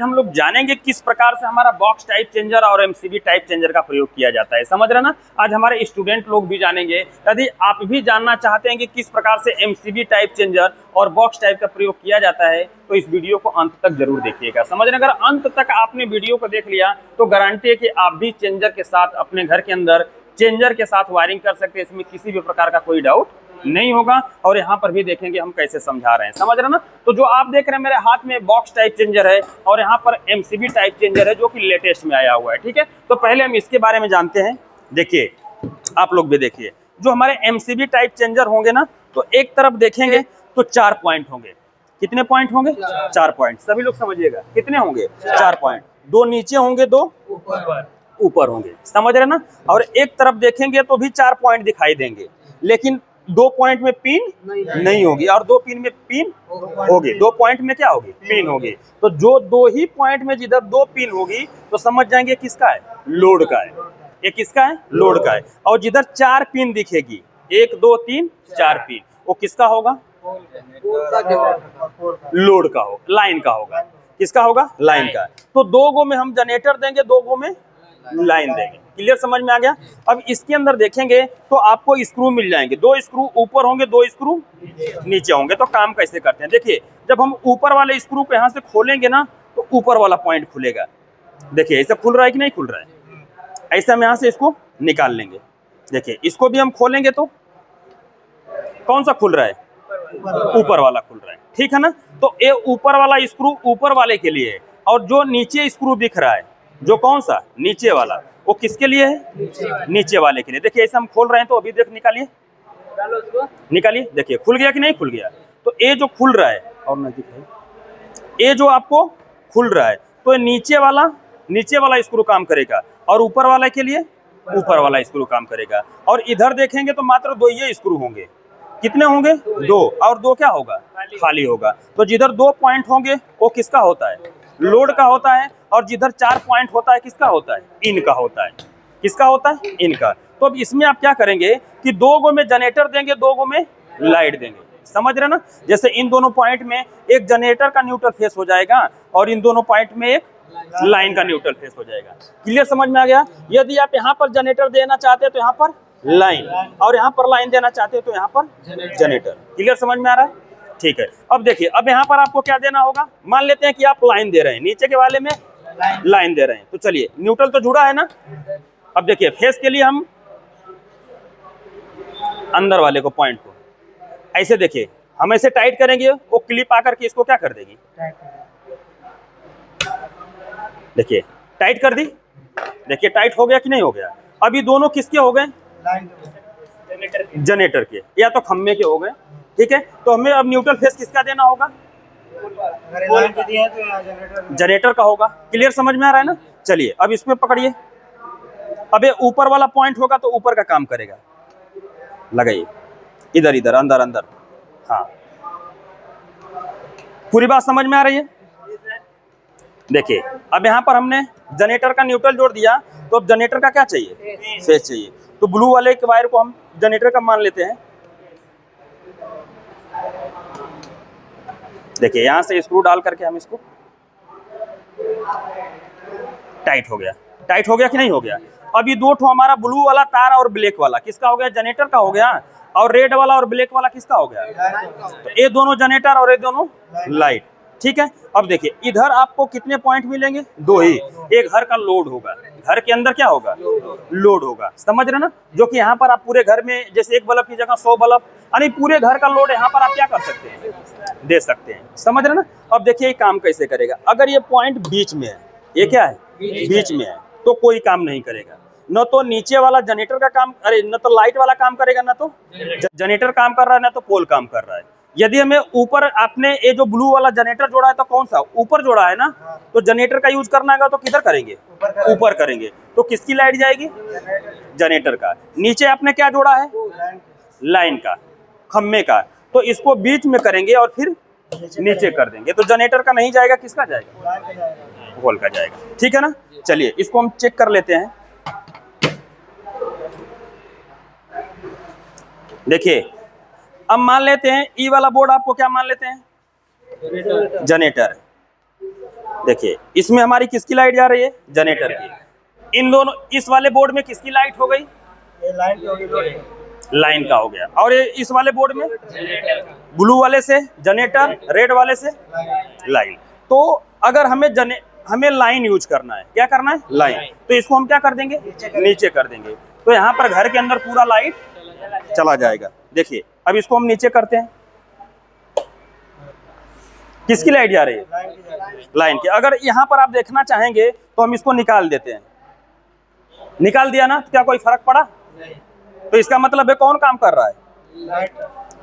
हम लोग जानेंगे किस प्रकार से हमारा बॉक्स टाइप चेंजर और एमसीबी टाइप चेंजर का प्रयोग किया जाता है। समझ रहे ना। आज हमारे स्टूडेंट लोग भी जानेंगे। यदि आप भी जानना चाहते हैं कि किस प्रकार से एमसीबी टाइप चेंजर और बॉक्स टाइप का प्रयोग किया जाता है तो इस वीडियो को अंत तक जरूर देखिएगा। समझ रहे, अगर अंत तक आपने वीडियो को देख लिया तो गारंटी है कि आप भी चेंजर के साथ अपने घर के अंदर चेंजर के साथ वायरिंग कर सकते हैं। इसमें किसी भी प्रकार का कोई डाउट नहीं होगा। और यहाँ पर भी देखेंगे हम कैसे समझा रहे हैं। समझ रहे ना। तो जो आप देख रहे हैं मेरे हाथ में बॉक्स टाइप चेंजर है और यहाँ पर एमसीबी टाइप चेंजर है जो कि लेटेस्ट में आया हुआ है। ठीक है, तो पहले हम इसके बारे में जानते हैं। देखिए, आप लोग भी देखिए, जो हमारे एमसीबी टाइप चेंजर होंगे ना, तो एक तरफ देखेंगे तो 4 पॉइंट होंगे। कितने पॉइंट होंगे? 4 पॉइंट। सभी लोग समझिएगा, कितने होंगे? 4 पॉइंट। 2 नीचे होंगे, 2 ऊपर होंगे। समझ रहे ना। और एक तरफ देखेंगे तो भी 4 पॉइंट दिखाई देंगे, लेकिन 2 पॉइंट में पिन नहीं होगी और 2 पिन में पिन होगी। 2 पॉइंट में क्या होगी? पिन होगी। तो जो 2 ही पॉइंट में जिधर 2 पिन होगी तो समझ जाएंगे किसका है? लोड का है। ये किसका है? लोड का है। और जिधर 4 पिन दिखेगी, 1 2 3 4 पिन, वो किसका होगा? लोड का हो, लाइन का होगा। किसका होगा? लाइन का। तो 2 गो में हम जनरेटर देंगे, 2 गो में लाइन देंगे। क्लियर, समझ में आ गया। अब इसके अंदर देखेंगे तो आपको स्क्रू मिल जाएंगे। 2 स्क्रू ऊपर होंगे, 2 स्क्रू नीचे होंगे। तो काम कैसे करते हैं? देखिए, जब हम ऊपर वाले स्क्रू को यहाँ से खोलेंगे ना तो ऊपर वाला पॉइंट खुलेगा। देखिए, ऐसा खुल रहा है कि नहीं खुल रहा है? ऐसा हम यहाँ से इसको निकाल लेंगे। देखिए, इसको भी हम खोलेंगे तो कौन सा खुल रहा है? ऊपर वाला खुल रहा है। ठीक है ना। तो ये ऊपर वाला स्क्रू ऊपर वाले के लिए है और जो नीचे स्क्रू दिख रहा है, जो कौन सा नीचे वाला, वो किसके लिए है? नीचे वाले के लिए। देखिए, ऐसे हम खोल रहे हैं तो अभी देख, निकालिए निकालिए। देखिए, खुल गया कि नहीं खुल गया? तो ये जो खुल रहा है और नजदीक है, ये जो आपको खुल रहा है तो नीचे वाला स्क्रू काम करेगा और ऊपर वाला के लिए ऊपर वाला स्क्रू काम करेगा। और इधर देखेंगे तो मात्र 2 ये स्क्रू होंगे। कितने होंगे? 2। और 2 क्या होगा? खाली होगा। तो जिधर 2 पॉइंट होंगे वो किसका होता है? लोड का होता है। और जिधर 4 पॉइंट होता है किसका होता है? इनका होता है। किसका होता है? इनका। तो अब इसमें आप क्या करेंगे कि 2 गो में जनरेटर देंगे, 2 गो में लाइट देंगे। समझ रहे ना। जैसे इन दोनों पॉइंट में एक जनरेटर का न्यूट्रल फेस हो जाएगा और इन दोनों पॉइंट में एक लाइन का न्यूट्रल फेस हो जाएगा। क्लियर, समझ में आ गया। यदि आप यहाँ पर जनरेटर देना चाहते हैं तो यहाँ पर लाइन, और यहाँ पर लाइन देना चाहते हैं तो यहाँ पर जनरेटर। क्लियर, समझ में आ रहा है? ठीक है। अब देखिए, अब यहाँ पर आपको क्या देना होगा? मान लेते हैं कि आप लाइन दे रहे हैं, नीचे के वाले में लाइन दे रहे हैं। तो चलिए, न्यूट्रल तो जुड़ा है ना। अब देखिए, फेस के लिए हम अंदर वाले को, पॉइंट को ऐसे, देखिए हम ऐसे टाइट करेंगे, वो क्लिप आकर के इसको क्या कर देगी? देखिए, टाइट कर दी। देखिए, टाइट हो गया कि नहीं हो गया? अभी दोनों किसके हो गए? जनरेटर के या तो खम्भे के हो गए। ठीक है। तो हमें अब न्यूट्रल फेस किसका देना होगा? जनरेटर का होगा। क्लियर, समझ में आ रहा है ना। चलिए, अब इसमें पकड़िए। अब ये ऊपर वाला पॉइंट होगा तो ऊपर का काम करेगा। लगाइए, इधर इधर, अंदर अंदर। हाँ, पूरी बात समझ में आ रही है? देखिए, अब यहाँ पर हमने जनरेटर का न्यूट्रल जोड़ दिया तो अब जनरेटर का क्या चाहिए? फेस चाहिए। तो ब्लू वाले के वायर को हम जनरेटर का मान लेते हैं। देखिए, यहाँ से स्क्रू डाल करके हम इसको, टाइट हो गया। टाइट हो गया कि नहीं हो गया? अब ये 2 ठो हमारा ब्लू वाला तार और ब्लैक वाला किसका हो गया? जनरेटर का हो गया। और रेड वाला और ब्लैक वाला किसका हो गया? तो ये दोनों जनरेटर और ये दोनों लाइट। ठीक है। अब देखिए, इधर आपको कितने पॉइंट मिलेंगे? 2 ही। एक घर का लोड होगा, घर के अंदर क्या होगा? लोड होगा। समझ रहे ना। जो कि यहाँ पर आप पूरे घर में जैसे एक बल्ब की जगह 100 बल्ब, यानी पूरे घर का लोड यहाँ पर आप क्या कर सकते हैं? दे सकते हैं। समझ रहे ना। अब देखिए, ये काम कैसे करेगा। अगर ये पॉइंट बीच में है, ये क्या है? बीच में है, तो कोई काम नहीं करेगा। न तो नीचे वाला जनरेटर का काम, अरे न तो लाइट वाला काम करेगा, न तो जनरेटर काम कर रहा है, न तो पोल काम कर रहा है। यदि हमें ऊपर, आपने ये जो ब्लू वाला जनरेटर जोड़ा है तो कौन सा? ऊपर जोड़ा है ना। तो जनरेटर का यूज करना है तो किधर करेंगे? ऊपर करेंगे। तो किसकी लाइट जाएगी? जनरेटर का। नीचे आपने क्या जोड़ा है? लाइन का, खम्भे का। तो इसको बीच में करेंगे और फिर नीचे कर देंगे। तो जनरेटर का नहीं जाएगा, किसका जाएगा? पोल का जाएगा। ठीक है ना। चलिए, इसको हम चेक कर लेते हैं। देखिए, अब मान लेते हैं ई वाला बोर्ड आपको क्या मान लेते हैं? जनरेटर। देखिए इसमें हमारी किसकी लाइट जा रही है? जनरेटर की। इन दोनों, इस वाले बोर्ड में किसकी लाइट हो गई? ये लाइन हो गई, लाइन का हो गया। और ये इस वाले बोर्ड में ब्लू वाले से जनरेटर, रेड वाले से लाइन। तो अगर हमें लाइन यूज करना है, क्या करना है? लाइन। तो इसको हम क्या कर देंगे? नीचे कर देंगे। तो यहाँ पर घर के अंदर पूरा लाइट चला जाएगा। देखिए अब इसको हम नीचे करते हैं, किसकी लाइट जा रही है? लाइन की। अगर यहाँ पर आप देखना चाहेंगे तो हम इसको निकाल देते हैं। निकाल दिया ना, तो क्या कोई फर्क पड़ा? तो इसका मतलब है कौन काम कर रहा है?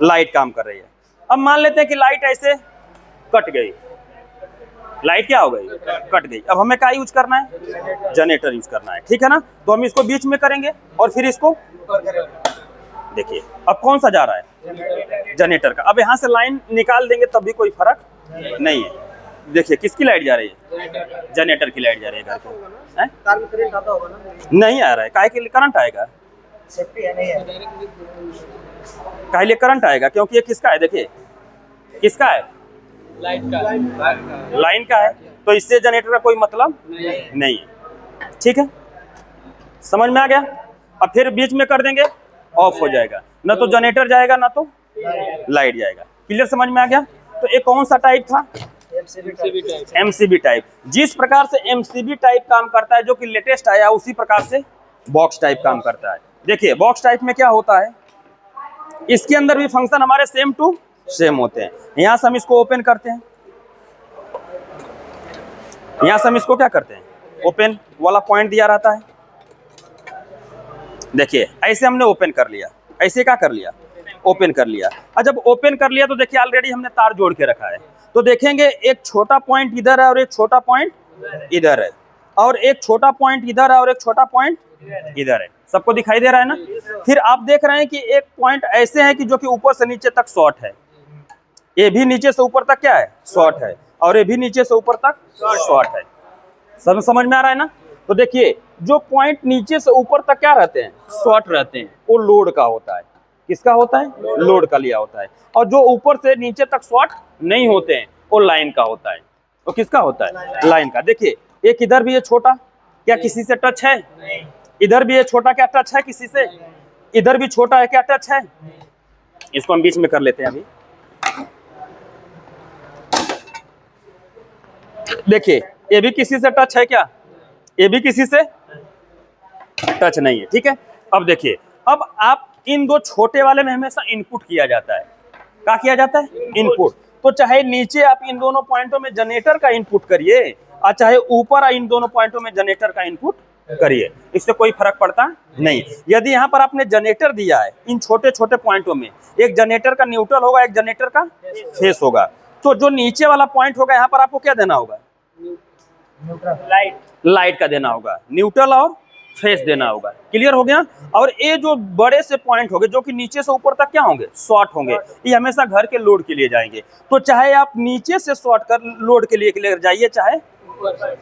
लाइट काम कर रही है। अब मान लेते हैं कि लाइट ऐसे कट गई, लाइट क्या हो गई? कट गई। अब हमें क्या यूज करना है? जनरेटर यूज करना है, ठीक है ना। तो हम इसको बीच में करेंगे और फिर इसको देखिए अब कौन सा जा रहा है? जनरेटर का। अब यहाँ से लाइन निकाल देंगे तब भी कोई फर्क नहीं है। देखिए किसकी लाइट जा रही है? जनरेटर की लाइट जा रही है घर को। नहीं आ रहा है, काहे के लिए करंट आएगा? सेफ्टी है, नहीं है। काहे लिए करंट आएगा? क्योंकि ये किसका है? देखिए किसका है? लाइन का। लाइन का है। तो इससे जनरेटर का कोई मतलब नहीं है, ठीक है। समझ में आ गया? अब फिर बीच में कर देंगे, ऑफ हो जाएगा। ना तो जनरेटर जाएगा ना तो लाइट जाएगा। क्लियर? समझ में आ गया? तो ये कौन सा टाइप था? MCB type. जिस प्रकार से एमसीबी टाइप काम करता है, जो कि लेटेस्ट आया, उसी प्रकार से बॉक्स टाइप काम करता है। देखिए बॉक्स टाइप में क्या होता है, इसके अंदर भी फंक्शन हमारे सेम टू सेम होते हैं। यहां से हम इसको ओपन करते हैं, यहां से हम इसको क्या करते हैं? ओपन वाला पॉइंट दिया रहता है। देखिए ऐसे हमने ओपन कर लिया, ऐसे क्या कर लिया? ओपन कर लिया। और जब ओपन कर लिया तो देखिए ऑलरेडी हमने तार जोड़ के रखा है। तो देखेंगे एक छोटा पॉइंट इधर है और एक छोटा पॉइंट इधर है, और एक छोटा पॉइंट इधर है और एक छोटा पॉइंट इधर है। सबको दिखाई दे रहा है ना? फिर आप देख रहे हैं कि एक पॉइंट ऐसे है कि जो कि ऊपर से नीचे तक शॉर्ट है। ये भी नीचे से ऊपर तक क्या है? शॉर्ट है। और ये भी नीचे से ऊपर तक शॉर्ट है। सब समझ में आ रहा है ना? तो देखिए जो पॉइंट नीचे से ऊपर तक क्या रहते हैं? शॉर्ट रहते हैं, वो लोड का होता है। किसका होता है? लोड का लिया होता है। और जो ऊपर से नीचे तक शॉर्ट नहीं होते हैं, वो लाइन का होता है। वो किसका होता है? लाइन का। देखिए एक इधर भी है छोटा, क्या किसी से टच है? इधर भी है छोटा, क्या टच है किसी से? इधर भी छोटा है, क्या टच है? इसको हम बीच में कर लेते हैं अभी। देखिए ये भी किसी से टच है क्या? ये भी किसी से टच नहीं है, ठीक है। अब देखिए, अब आप इन दो छोटे वाले में हमेशा इनपुट किया जाता है। क्या किया जाता है? इनपुट। तो चाहे नीचे आप इन दोनों पॉइंटों में जनरेटर का इनपुट करिए, और चाहे ऊपर इन दोनों पॉइंटों में जनरेटर का इनपुट करिए, इससे कोई फर्क पड़ता नहीं। यदि यहाँ पर आपने जनरेटर दिया है इन छोटे छोटे पॉइंटों में, एक जनरेटर का न्यूट्रल होगा, एक जनरेटर का फेस होगा। तो जो नीचे वाला पॉइंट होगा यहाँ पर आपको क्या देना होगा? लाइट का देना होगा, न्यूट्रल और फेस देना होगा। क्लियर हो गया? और ये जो बड़े से पॉइंट होंगे जो कि नीचे से ऊपर तक क्या होंगे? शॉर्ट होंगे। ये हमेशा घर के लोड के लिए जाएंगे। तो चाहे आप नीचे से शॉर्ट कर लोड के लिए लेकर जाइए, चाहे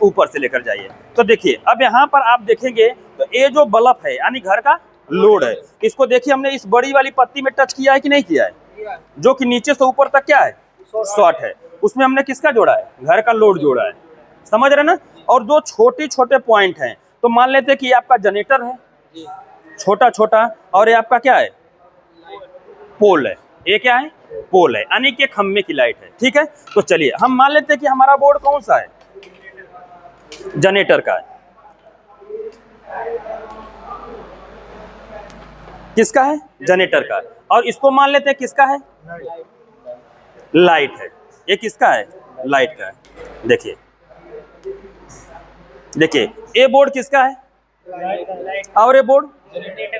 ऊपर से लेकर जाइए। तो देखिए अब यहाँ पर आप देखेंगे तो ये जो बल्ब है यानी घर का लोड है, इसको देखिए हमने इस बड़ी वाली पत्ती में टच किया है कि नहीं किया है? जो कि नीचे से ऊपर तक क्या है? शॉर्ट है। उसमें हमने किसका जोड़ा है? घर का लोड जोड़ा है। समझ रहे ना? और दो छोटे छोटे पॉइंट हैं, तो मान लेते हैं कि आपका जनरेटर है छोटा छोटा, और ये आपका क्या है? पोल है। ये क्या है? पोल है, यानी कि खंभे की लाइट है, ठीक है। तो चलिए हम मान लेते हैं कि हमारा बोर्ड कौन सा है? जनरेटर का है। किसका है? जनरेटर का। और इसको मान लेते हैं किसका है? लाइट है। ये किसका है? लाइट का है। देखिए देखिए ये बोर्ड किसका है? और ये बोर्ड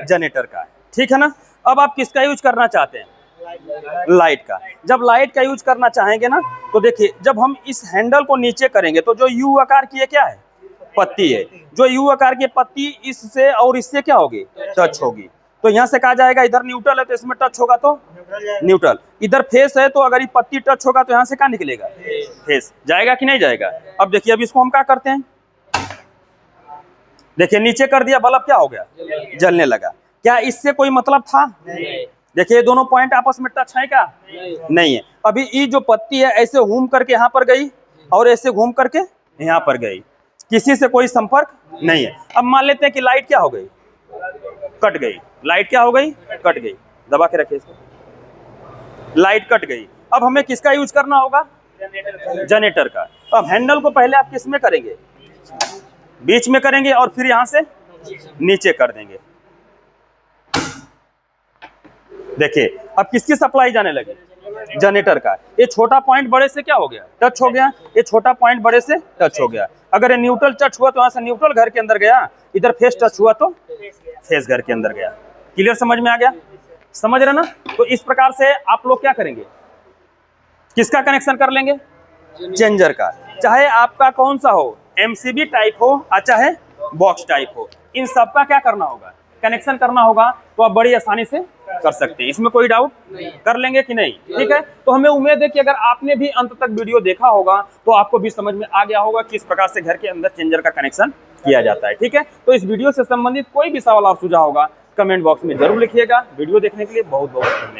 जनरेटर का है, ठीक है ना। अब आप किसका यूज करना चाहते हैं? लाइट का। जब लाइट का यूज करना चाहेंगे ना, तो देखिए जब हम इस हैंडल को नीचे करेंगे तो जो यू आकार की है क्या है? पत्ती है। जो यू आकार की पत्ती इससे और इससे क्या होगी? टच होगी। तो यहाँ से कहा जाएगा इधर न्यूट्रल है तो इसमें टच होगा तो न्यूट्रल। इधर फेस है तो अगर ये पत्ती टच होगा तो यहाँ से क्या निकलेगा? फेस। जाएगा कि नहीं जाएगा? अब देखिए अब इसको हम क्या करते हैं, देखिए नीचे कर दिया, बल्ब क्या हो गया? जलने लगा। क्या इससे कोई मतलब था? देखिए दोनों पॉइंट आपस में टच है क्या? नहीं है। अभी ये जो पत्ती है ऐसे घूम करके यहाँ पर गई और ऐसे घूम करके यहाँ पर गई, किसी से कोई संपर्क नहीं है। अब मान लेते हैं कि लाइट क्या हो गई, कट गई। लाइट क्या हो गई, कट गई। दबा के रखिए इसको, लाइट कट गई। अब हमें किसका यूज करना होगा, जनरेटर का। अब हैंडल को पहले आप किस में करेंगे, बीच में करेंगे और फिर यहां से नीचे कर देंगे। देखिए अब किसकी सप्लाई जाने लगी, जनरेटर का। ये छोटा पॉइंट बड़े से क्या हो गया, टच हो गया। ये छोटा पॉइंट बड़े से टच हो गया। अगर ये न्यूट्रल टच हुआ तो यहां से न्यूट्रल घर के अंदर गया, इधर फेस टच हुआ तो फेस घर के अंदर गया। क्लियर, समझ में आ गया, समझ रहे ना। तो इस प्रकार से आप लोग क्या करेंगे, किसका कनेक्शन कर लेंगे, चेंजर का। चाहे आपका कौन सा हो, एमसीबी टाइप हो या चाहे बॉक्स टाइप हो, इन सब का क्या करना होगा, कनेक्शन करना होगा। तो आप बड़ी आसानी से कर सकते हैं, इसमें कोई डाउट कर लेंगे कि नहीं। ठीक है, तो हमें उम्मीद है कि अगर आपने भी अंत तक वीडियो देखा होगा तो आपको भी समझ में आ गया होगा किस प्रकार से घर के अंदर चेंजर का कनेक्शन किया जाता है। ठीक है, तो इस वीडियो से संबंधित कोई भी सवाल आप सुझाव होगा कमेंट बॉक्स में जरूर लिखिएगा। वीडियो देखने के लिए बहुत बहुत धन्यवाद।